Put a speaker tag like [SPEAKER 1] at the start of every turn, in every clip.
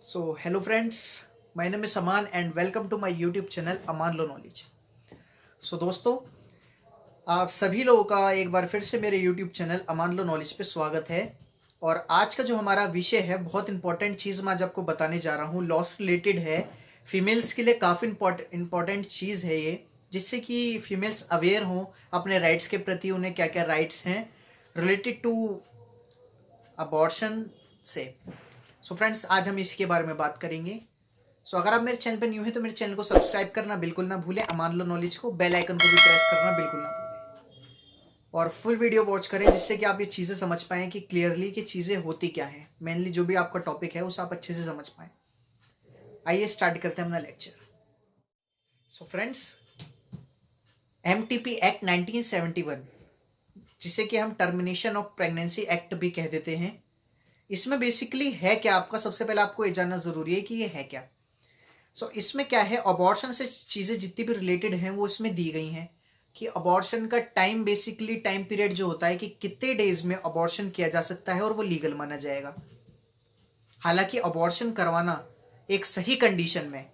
[SPEAKER 1] So, hello friends, my name is Aman and welcome to my YouTube channel Aman Lo Knowledge. So दोस्तों, आप सभी लोगों का एक बार फिर से मेरे YouTube चैनल अमान लो नॉलेज पे स्वागत है। और आज का जो हमारा विषय है, बहुत इंपॉर्टेंट चीज़ मैं आज आपको बताने जा रहा हूँ, लॉस रिलेटेड है। फीमेल्स के लिए काफ़ी इंपॉर्टेंट चीज़ है ये, जिससे कि फीमेल्स अवेयर हों अपने राइट्स के प्रति, उन्हें क्या क्या राइट्स हैं रिलेटेड टू अबॉर्शन से। सो फ्रेंड्स, आज हम इसके बारे में बात करेंगे। सो अगर आप मेरे चैनल पर न्यू हैं तो मेरे चैनल को सब्सक्राइब करना बिल्कुल ना भूलें, अमान लो नॉलेज को बेल आइकन को भी प्रेस करना बिल्कुल ना भूलें, और फुल वीडियो वॉच करें, जिससे कि आप ये चीज़ें समझ पाएँ कि क्लियरली कि चीज़ें होती क्या हैं। मेनली जो भी आपका टॉपिक है उसे आप अच्छे से समझ पाएँ। आइए स्टार्ट करते हैं अपना lecture. So friends, MTP act 1971, जिसे कि हम टर्मिनेशन ऑफ प्रेगनेंसी एक्ट भी कह देते हैं, इसमें बेसिकली है क्या, आपका सबसे पहले आपको ये जानना ज़रूरी है कि ये है क्या। सो इसमें क्या है, अबॉर्शन से चीज़ें जितनी भी रिलेटेड हैं वो इसमें दी गई हैं कि अबॉर्शन का टाइम, बेसिकली टाइम पीरियड जो होता है कि कितने डेज में अबॉर्शन किया जा सकता है और वो लीगल माना जाएगा। हालांकि अबॉर्शन करवाना एक सही कंडीशन में,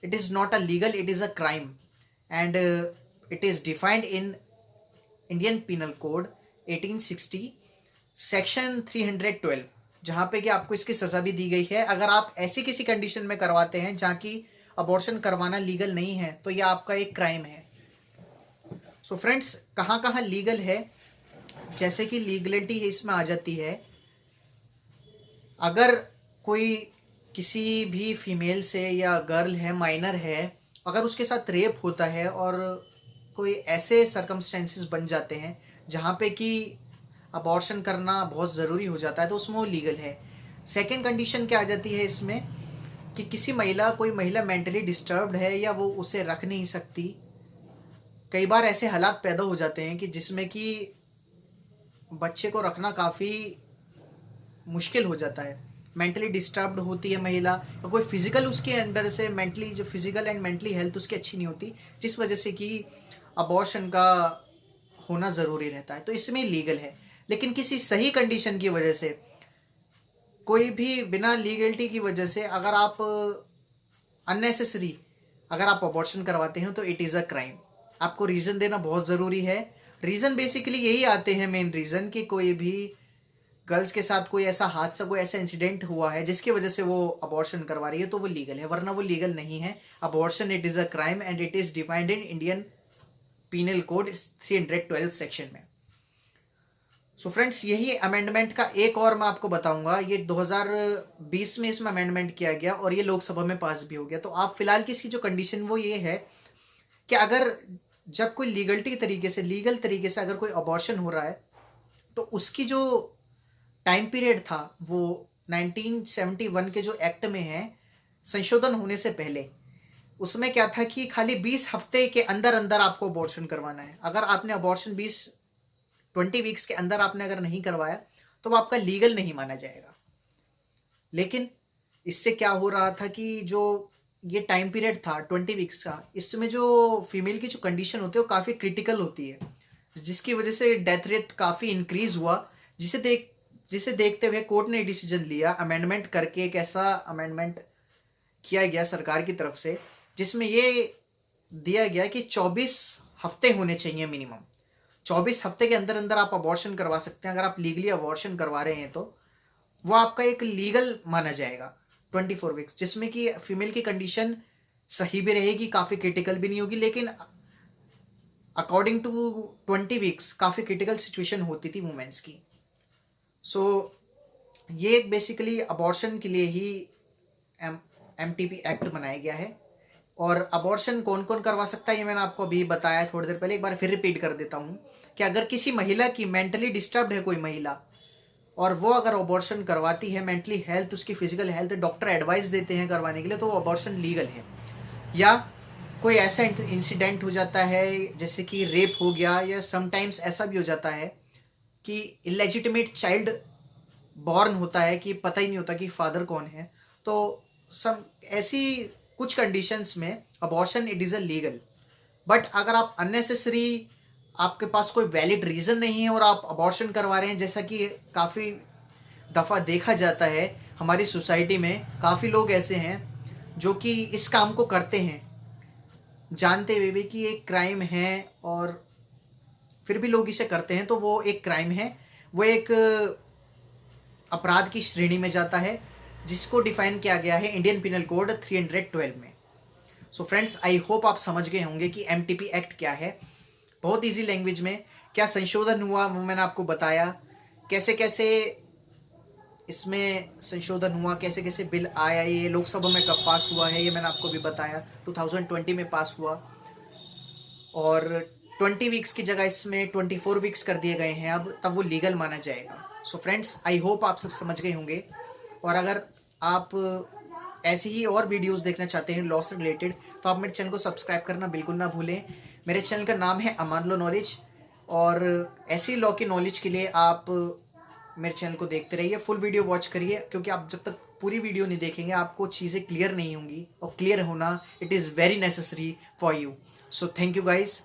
[SPEAKER 1] it is not a legal, it is a crime and it is defined in Indian penal code 1860 section 312, जहाँ पे कि आपको इसकी सज़ा भी दी गई है। अगर आप ऐसी किसी कंडीशन में करवाते हैं जहाँ की अबॉर्शन करवाना लीगल नहीं है, तो यह आपका एक क्राइम है। सो फ्रेंड्स, कहाँ कहाँ लीगल है, जैसे कि लीगलिटी इसमें आ जाती है, अगर कोई किसी भी फीमेल से या गर्ल है, माइनर है, अगर उसके साथ रेप होता है और कोई ऐसे सर्कमस्टेंसेस बन जाते हैं जहाँ पे कि अबॉर्शन करना बहुत ज़रूरी हो जाता है, तो उसमें वो लीगल है। सेकंड कंडीशन क्या आ जाती है इसमें कि कोई महिला मेंटली डिस्टर्ब्ड है या वो उसे रख नहीं सकती। कई बार ऐसे हालात पैदा हो जाते हैं कि जिसमें कि बच्चे को रखना काफ़ी मुश्किल हो जाता है। मेंटली डिस्टर्ब्ड होती है महिला, या कोई फिजिकल उसके अंदर से मेंटली, जो फिजिकल एंड मेंटली हेल्थ उसकी अच्छी नहीं होती, जिस वजह से कि अबॉर्शन का होना ज़रूरी रहता है, तो इसमें लीगल है। लेकिन किसी सही कंडीशन की वजह से, कोई भी बिना लीगलिटी की वजह से अगर आप अननेसेसरी अगर आप अबॉर्शन करवाते हैं तो इट इज़ अ क्राइम। आपको रीज़न देना बहुत ज़रूरी है। रीज़न बेसिकली यही आते हैं, मेन रीज़न, कि कोई भी गर्ल्स के साथ कोई ऐसा हादसा, कोई ऐसा इंसिडेंट हुआ है जिसकी वजह से वो अबॉर्शन करवा रही है, तो वो लीगल है, वरना वो लीगल नहीं है। Abortion it is a crime and it is defined in Indian penal code 312 section में। सो फ्रेंड्स, यही अमेंडमेंट का एक और मैं आपको बताऊंगा, ये 2020 में इसमें अमेंडमेंट किया गया और ये लोकसभा में पास भी हो गया। तो आप फिलहाल की इसकी जो कंडीशन वो ये है कि अगर जब कोई लीगल तरीके से अगर कोई अबॉर्शन हो रहा है, तो उसकी जो टाइम पीरियड था वो 1971 के जो एक्ट में है, संशोधन होने से पहले, उसमें क्या था कि खाली 20 हफ्ते के अंदर अंदर आपको अबॉर्शन करवाना है। अगर आपने अबॉर्शन 20 वीक्स के अंदर आपने अगर नहीं करवाया तो वो आपका लीगल नहीं माना जाएगा। लेकिन इससे क्या हो रहा था कि जो ये टाइम पीरियड था 20 वीक्स का, इसमें जो फीमेल की जो कंडीशन होती है वो काफ़ी क्रिटिकल होती है, जिसकी वजह से डेथ रेट काफ़ी इंक्रीज हुआ। जिसे देखते हुए कोर्ट ने डिसीजन लिया, अमेंडमेंट करके एक ऐसा अमेंडमेंट किया गया सरकार की तरफ से, जिसमें ये दिया गया कि 24 हफ्ते होने चाहिए मिनिमम। 24 हफ्ते के अंदर अंदर आप अबॉर्शन करवा सकते हैं। अगर आप लीगली अबॉर्शन करवा रहे हैं तो वो आपका एक लीगल माना जाएगा 24 वीक्स, जिसमें कि फीमेल की कंडीशन सही भी रहेगी, काफ़ी क्रिटिकल भी नहीं होगी, लेकिन अकॉर्डिंग टू 20 वीक्स काफ़ी क्रिटिकल सिचुएशन होती थी वुमेन्स की। सो ये बेसिकली अबॉर्शन के लिए ही MTP एक्ट बनाया गया है। और अबॉर्शन कौन कौन करवा सकता है ये मैंने आपको अभी बताया थोड़ी देर पहले, एक बार फिर रिपीट कर देता हूँ कि अगर किसी महिला की मेंटली डिस्टर्ब्ड है कोई महिला, और वो अगर अबॉर्शन करवाती है, मेंटली हेल्थ, उसकी फिजिकल हेल्थ डॉक्टर एडवाइस देते हैं करवाने के लिए, तो वो अबॉर्शन लीगल है। या कोई ऐसा इंसिडेंट हो जाता है जैसे कि रेप हो गया, या समटाइम्स ऐसा भी हो जाता है कि इलेजिटिमेट चाइल्ड बॉर्न होता है कि पता ही नहीं होता कि फादर कौन है, तो सम ऐसी कुछ कंडीशंस में abortion it is a legal. But अगर आप अननेसेसरी, आपके पास कोई वैलिड रीज़न नहीं है और आप अबॉर्शन करवा रहे हैं, जैसा कि काफ़ी दफ़ा देखा जाता है, हमारी सोसाइटी में काफ़ी लोग ऐसे हैं जो कि इस काम को करते हैं जानते हुए भी कि एक क्राइम है, और फिर भी लोग इसे करते हैं, तो वो एक क्राइम है, वो एक अपराध की श्रेणी में जाता है जिसको डिफाइन किया गया है इंडियन पिनल कोड 312 में। सो फ्रेंड्स, आई होप आप समझ गए होंगे कि एमटीपी एक्ट क्या है। बहुत इजी लैंग्वेज में क्या संशोधन हुआ वो मैंने आपको बताया, कैसे कैसे इसमें संशोधन हुआ, कैसे कैसे बिल आया, ये लोकसभा में कब पास हुआ है ये मैंने आपको भी बताया, 2020 में पास हुआ, और 20 वीक्स की जगह इसमें 24 वीक्स कर दिए गए हैं अब, तब वो लीगल माना जाएगा। सो फ्रेंड्स, आई होप आप सब समझ गए होंगे, और अगर आप ऐसे ही और वीडियोस देखना चाहते हैं लॉ से रिलेटेड तो आप मेरे चैनल को सब्सक्राइब करना बिल्कुल ना भूलें। मेरे चैनल का नाम है अमान लो नॉलेज, और ऐसी लॉ की नॉलेज के लिए आप मेरे चैनल को देखते रहिए, फुल वीडियो वॉच करिए, क्योंकि आप जब तक पूरी वीडियो नहीं देखेंगे आपको चीज़ें क्लियर नहीं होंगी, और क्लियर होना it is very necessary for you. So thank you guys.